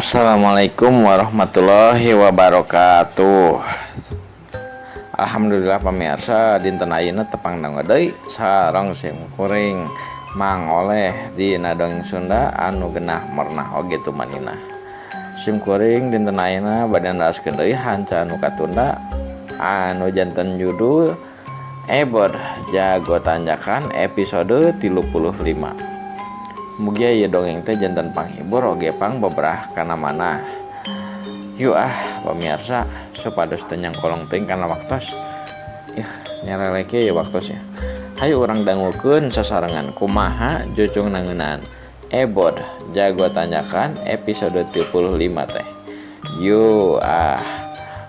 Assalamualaikum warahmatullahi wabarakatuh. Alhamdulillah pamirsa, dinten ayeuna tepang dangga deui sareng simkuring Mang Oleh dina dongeng Sunda anu genah mernah oge tumanina. Simkuring dinten ayeuna bade ndaraskeun deui hanca anu katunda anu janten judul Ebod Jago Tanjakan episode 35. Mugia ieu dongeng teh janten panghibur oge pang beberah kana mana. Yuk pamirsa supados teu nyangkolong teuing kana waktos. Yah nyareleke ya waktos ya. Hayu urang dangukeun sasarengan kumaha jucung nangeunaan Ebod Jago Tanjakan episode 35 teh. Yuk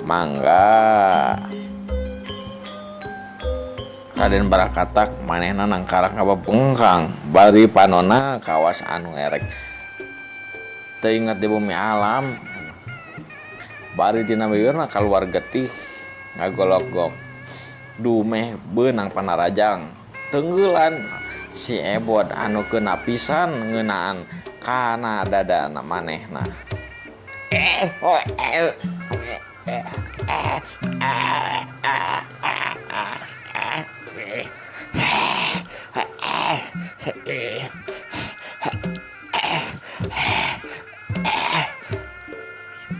mangga. Raden Barakatak manehna nangkarak ngababengkang bari panonna kawas anu erek teu inget di bumi alam. Bari dina beureurna kaluar getih ngagolok-gok dumeh beunang panarajang teunggulan si Ebod anu keuna pisan ngeunaan kana dadana manehna.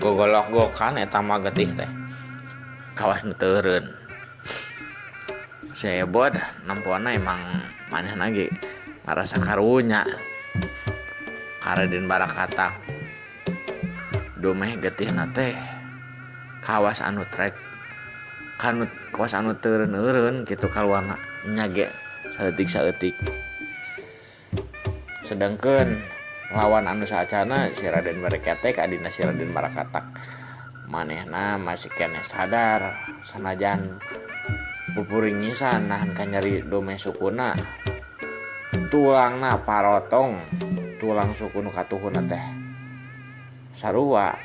Gogolok-gokan eta mah getih teh kawas nu teureun. Si Ebod nampona emang manehna ge ngarasa karunya ka Raden Barakatak. Dumeh getihna teh kawas anu trek kanut kawas anu teureun-eureun kitu kaluarna nya ge saeutik-saeutik. Sedengkeun lawan anu saacana si Raden Bareketek adina si Raden Barakatak manehna masih keneh sadar sanajan pupuringisan nahan kanyeri domeh sukuna tulangna parotong tulang suku nu katuhuna teh sarua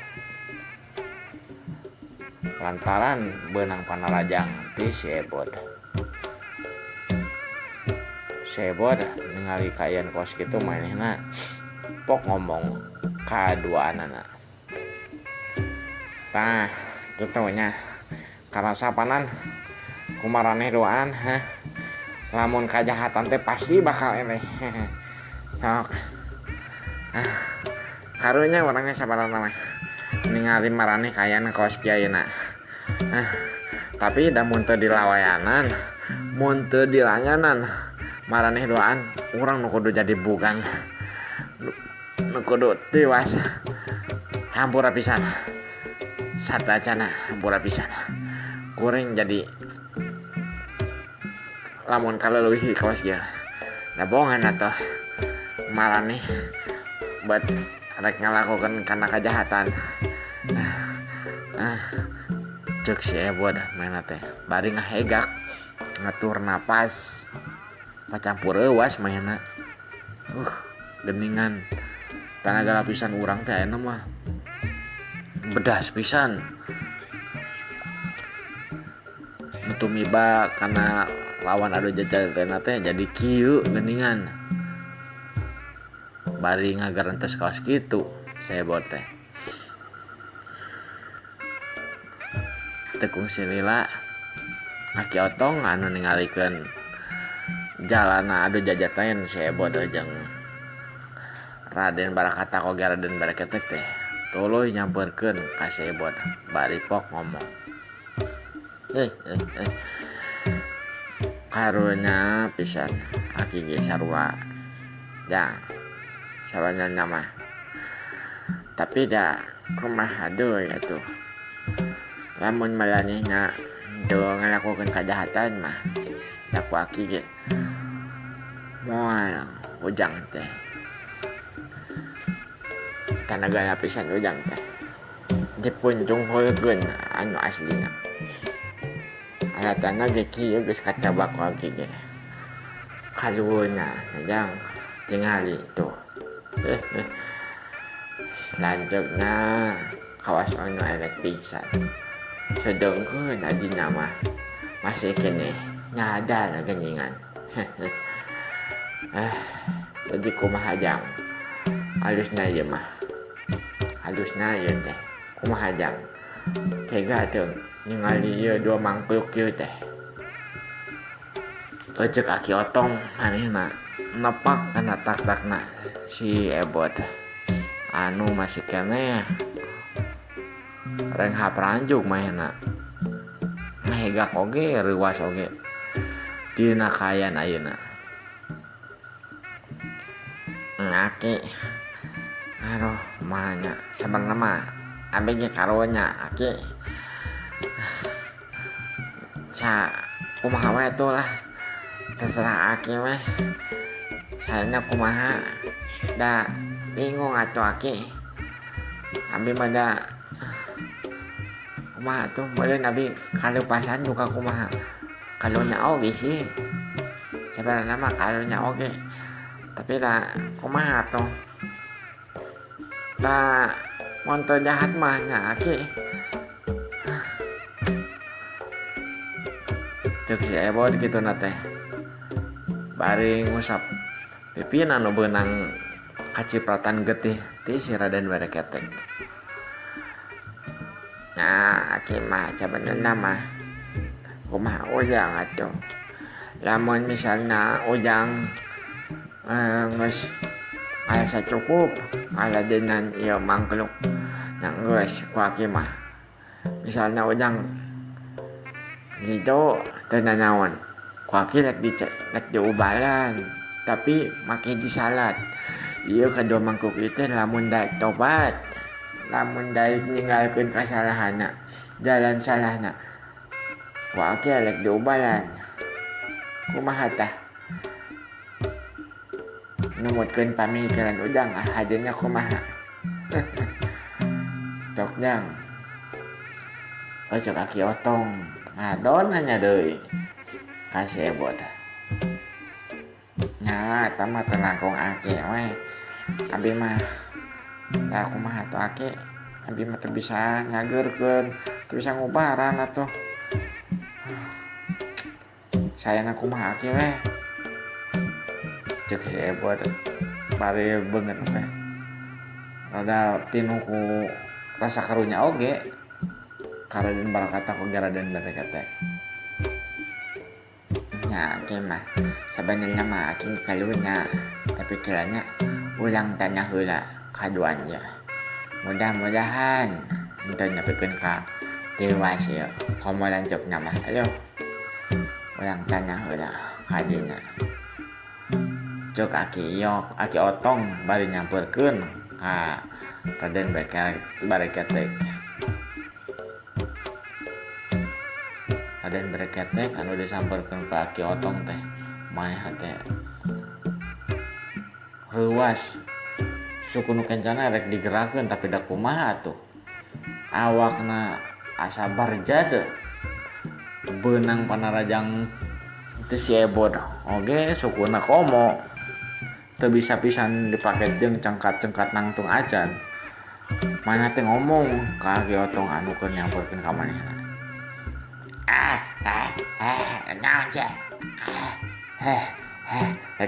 lantaran beunang panarajang ti si Ebod. Si Ebod ningali kaayaan kos kitu manehna pok ngomong ka duaanana. Tah, kitu nya. Karasa panan kumaraneh doaan, lamun kajahatan teh pasti bakal eleh. Sok. Karunya orangnya sabarana mah. Ningali maraneh kaayaan kos kieu ayeuna. Tapi da mun teu dilawayanan, mun teu dilayanan maraneh doaan urang nu kudu jadi bugang. Nu kudu tiwas hampura pisan satacana hampura pisan kuring jadi lamun kaleuwih kawas ieu nabongan atuh maraneh bet rek ngalakokeun kana kajahatan. Ceuk si Ebod mena teh bari ngahegak ngatur napas pacampur euwas mehna. Geningan tanaga lapisan urang teh ayeuna mah bedas pisan. Nu tumiba kana lawan adu jajatena teh jadi kieu geningan. Bari ngagarentes kaos kitu si Ebod teh. Tekung si Lila Aki Otong anu ningalikeun jalana adu jajaten si Ebod jeung Raden Barakatak oge Raden Bareketek teh tuluy nyampeurkeun ka si Ebod bari pok ngomong. Karunya pisan aki ge sarua. Jang sabanyana mah. Tapi da kumaha deui atuh. Lamun malanehna teu ngalakokeun kajahatan mah da ku aki ge moal ujang teh. Tanaga lapisan ujang teh dipuncung heulkeun anu aslina. Alatana ge kieu geus kacabak lagi ge. Kalueuna jang tingali tuh. Lanjutna kawas anu elek pisan. Sedengkeun adina mah masih keneh nyadar geningan. Jadi kumaha jang alusna ieu mah halusna ieu teh kumaha jang tega teu ningali ieu dua mangkluk ieu teh cek Aki Otong manehna nepak kana tak-takna si Ebot anu masih keneh reng hapranjuk manehna mahegak oge reuwas oge dina kayan ayeuna ngaki aduh mahanya sebenarnya mah abg karonya Aki sa kumaha we tuh lah terserah Aki mah sayana kumaha da bingung atuh Aki abi mah da kumaha tuh meureun abi kaleupasan duka kumaha kalunya oge sih sebenarnya mah kalunya oge tapi da kumaha tuh da monto jahat mah nya Aki cek si Ebot kitu na teh bari ngusap pipin anu beunang kacipratan getih ti si Raden Bareketek. Nah, Aki mah sebenarnya mah kumaha ujang atuh. Lamun misalna ujang geus asa cukup aladenan ieu mangkluk nah geus ku Aki mah. Misalna ujang gitu teu nanaon. Ku Aki rek diubalan tapi make disalat. Ieu kadua mangkuk itu lamun daek tobat lamun daek ninggalkeun kasalahanna jalan salahna ku Aki rek diubalan kumaha tah numutkeun pamikiran ujang hadeuna kumaha tok jang cek Aki Otong ngadon hanya deui ka si Ebot nya eta mah teu langkung Aki we abi mah da kumaha tuh Aki abi mah teu bisa nyageurkeun teu bisa ngubaran atuh sayana kumaha Aki we cek si Ebot bari beungeut teh rada pinuh ku rasa karunya oge ka Raden Barakata ku Raden Bareketek nya Aki mah sebenarnya mah Aki kalunya tapi kiranya ulang tanya heula kaduanya mudah-mudahan henteu nyapikeun ka dewas ya komo lanjutna mah ayo ulang tanya heula ka dinya cek Aki Otong bari nyampeurkeun ka Raden Bareketek. Raden Bareketek anu disampeurkeun ka Aki Otong teh maneh teh reuwas suku nu kencana rek digerakkeun tapi da kumaha tuh awakna asa barjad beunang panarajang teu si Ebot oge sukuna komo teu bisa pisan dipake jeung cengkat-cengkat nangtung acan mana teh ngomong ka Aki Otong anu keur nyampeurkeun ka manehna naon sih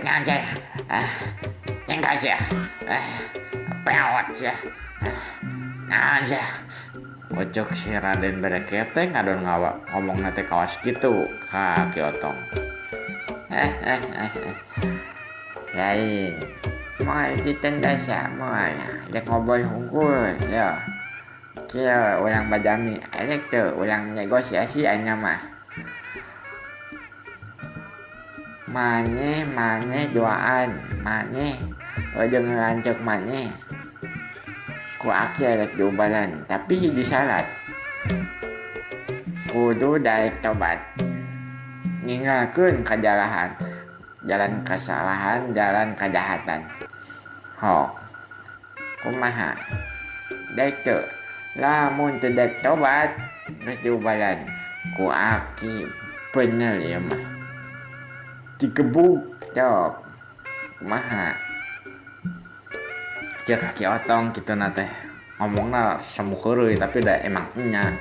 naon sih cengkas ya peot sih naon sih ojok si Raden Bareketek ngadon ngomongna teh kawas kitu ka Aki Otong lain moal ditendasa moal rek ngoboy hungkul ya kieu ulang bajami rek teu ulang negosiasi anya mah maneh doaan maneh jeung lanceuk maneh ku Aki rek diubalan tapi hiji syarat kudu daek tobat ninggalkeun kajalahan jalan kesalahan jalan kejahatan ho kumaha daek teu lamun teu daek tobat geus diubalan ku Aki bener ieu mah digebuk cok kumaha cek Aki Otong kitu na teh ngomongna semu heureuy tapi da emang nya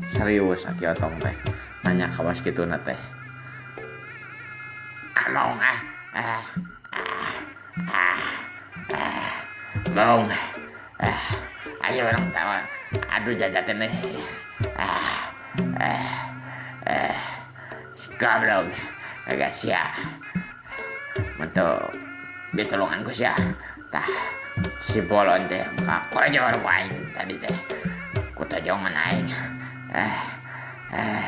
serius Aki Otong teh nanya kawas kitu na teh among bong Ayo orang tawa. Aduh jajatin nih. Ah, eh, eh, si goblok. Agak sia. Untuk ditolongan ku sia. Tah, si bolon teh kakojor wain tadi teh. Ku tojongan aing. Eh, eh,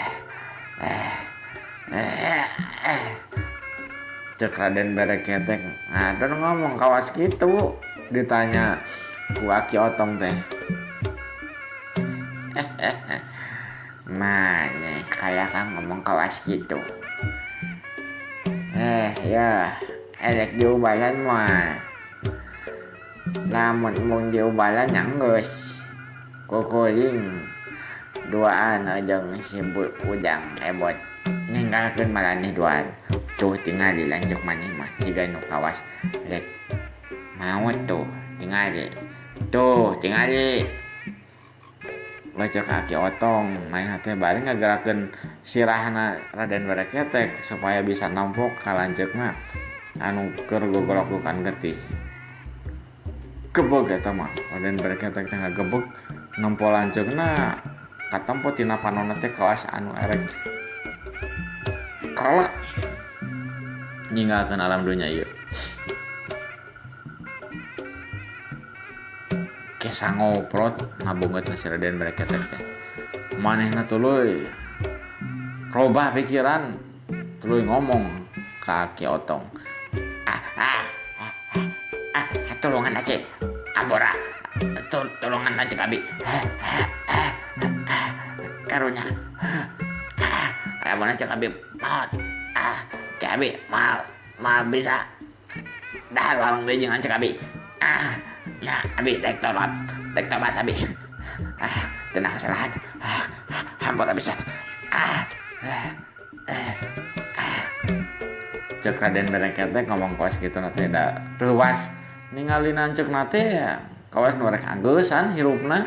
eh, eh. Cek Raden Bereketek ngadon ngomong kawas gitu, ditanya ku Aki Otong teh. Mane kayak kan ngomong kawas gitu. Ya elek diubalan mah. Lamun mung diubalan nyanggeus kukuring duaan ajeng si Ujang ebot ninggalkeun maraneh duaan. Tuh tinggal dilanjut maneh mah siga nu kawas rek maot tuh tinggal baca kaki otong main hati bari ngagerakeun sirahna Raden Bereketek supaya bisa nampok kalanceukna anu keur gogolok-gokan getih gebeg eta mah Raden Bereketek teh ngagebeg nempo lanceukna katempo tina panonna teh kawas anu erek krelek ninggalkeun alam dunya ieu. Kesa ngoprot ngabungeutna si Raden Bereketek teh. Manehna tuluy robah pikiran, tuluy ngomong ka Ki Otong. Tolongan aja, abora. Tolongan aja abi. Karunya. Abona cek abi maot. Abi mau bisa dah lalang deui jeung cek abi. Ya abi dek tobat abi. Tenang kesalahan. Hampura bisa. Cek Raden Bereketek ngomong kawas kitu nanti da teuwas ningali nancuk nate ya kawas nu rek angeusan hirupna.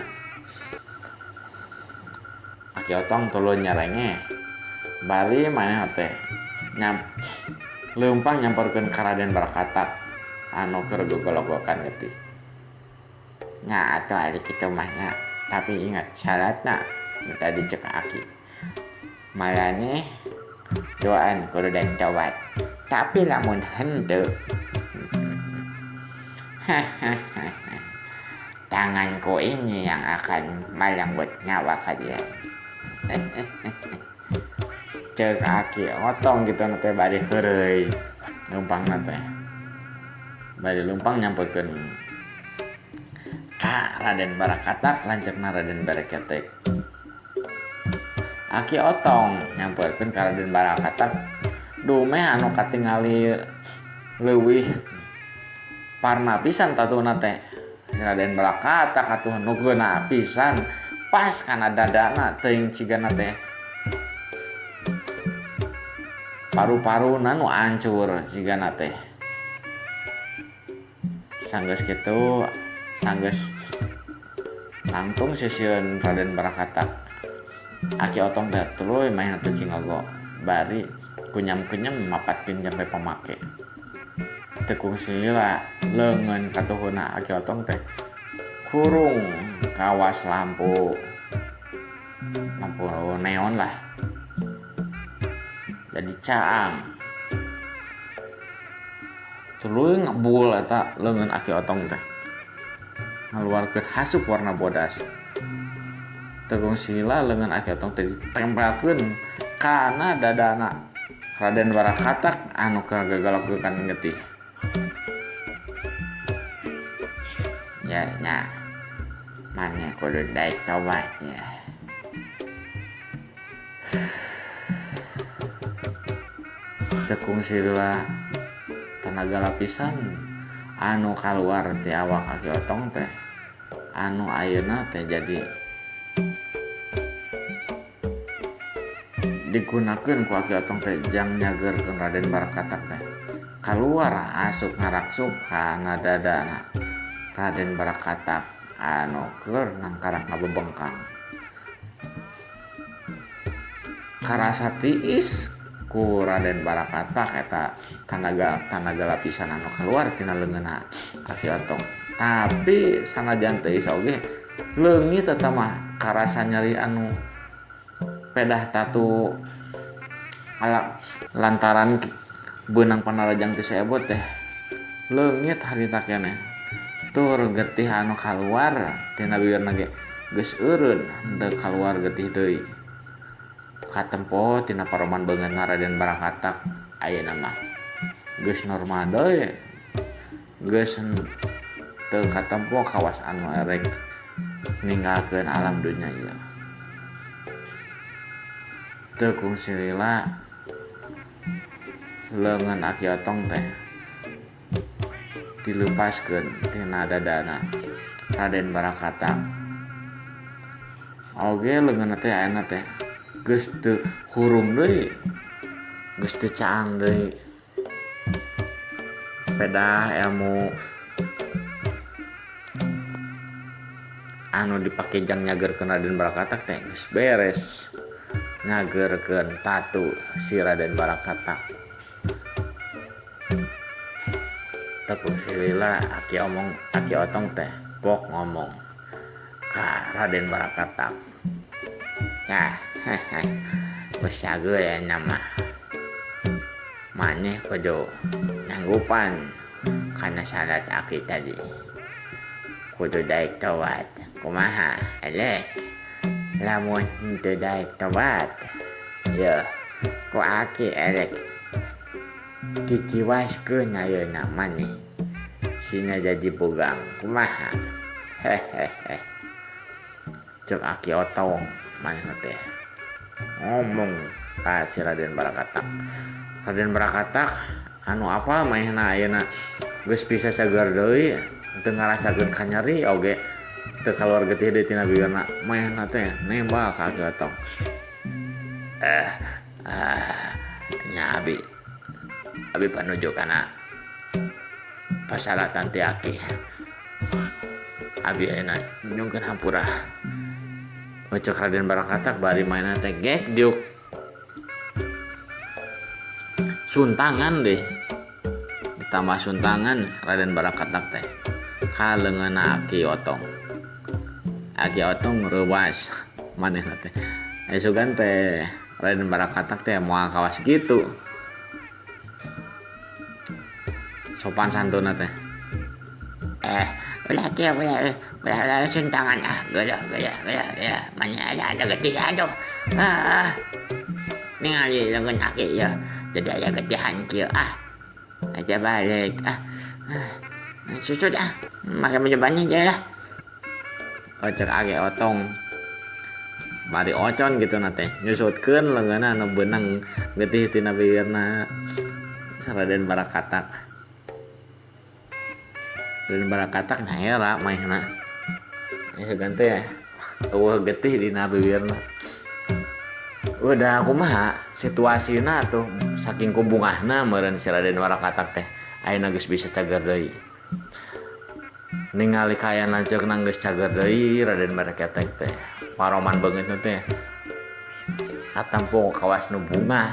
Aki Otong tuluy nyarenge bari maneh teh leumpang nyamperkeun ka Raden Barakatak anu keur gogolok-gokan getih. Nya atuh ari kitu mah nya, tapi ingat syaratna tadi cek Aki. Maraneh doan kudu dek tobat. Tapi lamun henteu tanganku ini yang akan melembut nyawa kalian. Cek Aki Otong gitu nanti bari heureuy lumpang nanti bari lumpang nyamperkeun ka Raden Barakatak lanceukna Raden Bereketek. Aki Otong nyamperkeun ka Raden Barakatak dumeh anu katingali leuwih parna pisan tatuna teh Raden Barakatak atuh nu geuna pisan pas kana dadana teuing cigana teh paru-paruna nu hancur cigana teh. Sanggeus kitu sanggeus langtung sisieun Raden Barakatak. Aki Otong teh tuluy main atuh cingogo bari kunyam-kunyam mapatkeun jampe pamake. Teu kungsila leungeun katuhuna Aki Otong teh kurung kawas lampu neon lah. Jadi caang tuluy ngebul eta leungeun Aki Otong teh ngaluarkeun hasup warna bodas. Tegung sila leungeun Aki Otong teh ditempelkeun kana dadana Raden Barakatak anu kagagolok-gokan getih. Ya nya mane kudu daek tobat ya. Tekung sila tenaga lapisan anu kaluar ti awak Aki Otong teh anu ayeuna teh jadi digunakeun ku Aki Otong teh jang nyageurkeun Raden Barakatak teh kaluar asup ngaraksuk kana dadana Raden Barakatak anu keur nangkarak ngabebengkang. Karasa tiis ku Raden Barakatak eta tanaga lapisan anu keluar tina leungeunna Aki Otong. Tapi sanajan teu isa oge leungit eta mah karasa nyeri anu pedah tatu lantaran beunang panarajang teh seebot teh leungit harita keneh tur getih anu kaluar tina bibirna ge geus eureun teu kaluar getih deui katempo tina paroman beungeutna Raden Barakatak ayeuna mah geus normal deui geus teu katempo kawas anu erek ninggalkeun alam dunya ieu teu kungsi lila leungeun Aki Otong teh dilepaskeun tina dadana Raden Barakatak oge leungeunna teh ayeuna teh geus teu hurung deui geus teu caang deui pedah ilmu anu dipake jang nyageurkeun Raden Barakatak teh geus beres nyageurkeun tatu si Raden Barakatak tepung silila Aki Otong teh pok ngomong ka Raden Barakatak ya geus jageul ya nama maneh kudu nyanggupan kana syarat Aki tadi kudu daek tawat kumaha elek lamun teu daek tawat ya ku Aki elek diciwaskeun ayeuna maneh sina jadi bogang kumaha hehehe cek Aki Otong maneh teh ngomong ka si Raden Barakatak. Raden Barakatak anu apa mainna ayeuna geus bisa sagar deui teu ngarasakeun kanyeri oge teu kaluar getih deui tina bibirna mainna teh nembak ka Aki Otong nya abi panuju kana pasalatan ti Aki abi ayeuna nyungkeun hampura cek Raden Barakatak bari mainna teh gek diuk suntangan deh ditambah suntangan Raden Barakatak teh ka leungeunna Aki Otong reuwas manehna teh esugan teh Raden Barakatak teh moal kawas gitu sopan santuna teh ulah kieu ulah suntangan gaya maneh ada getih aduh ningali leungeun Aki ya jadi aya getihan kieu aja balik susut make menjebani aja lah cek Aki Otong bari ocon gitu na teh nyusutkeun leungeunna anu beunang getih tina bibirna Raden Barakatak. Raden Barakatak nyaela mainna segan teh eueuh getih dina bibirna udah kumaha situasina tuh saking kubungahna meureun si Raden Barakatak teh ayeuna geus bisa cager deui ningali kaya lanceukna geus cager deui Raden Barakatak teh paroman beungeutna teh atampo kawas nu bungah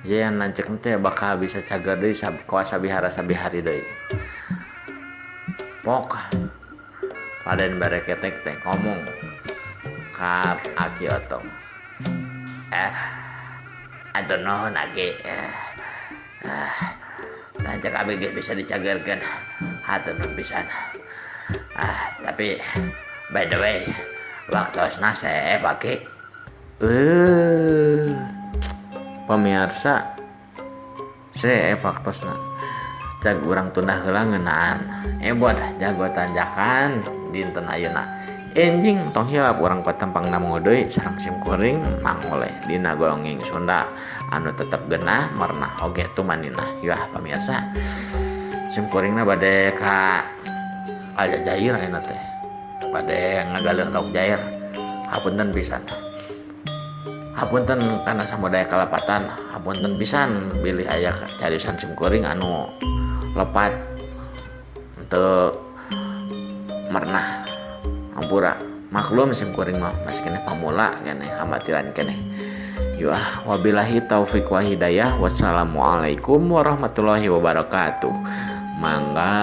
yen lanceukna teh bakal bisa cager deui kawas sabihara-sabihari deui pok Raden Barakatak teh ngomong ka Aki Otong atur nuhun Aki lanceuk abi geus bisa dicagerkeun hatur nuhun pisan tapi by the way waktosna sae Aki pemirsa sae waktosna cag urang tundah heula ngeunaan ebot jago tanjakan dinten ayeuna enjing tong hilap urang patempangna deui sareng simkuring mangoleh dina golonging Sunda anu tetep geunah merenah oge tumanina yah pamirsa simkuringna bade ka Aljazair ayeuna teh bade ngagaleuh lauk jair hapunten pisan hapunten kana samodaya kalapatan hapunten pisan bilih aya cariusan simkuring anu lepat untuk merenah hampura maklum simkuring mah masih kene pamula kene amatiran kene yah wabillahi taufiq wa hidayah wassalamualaikum warahmatullahi wabarakatuh mangga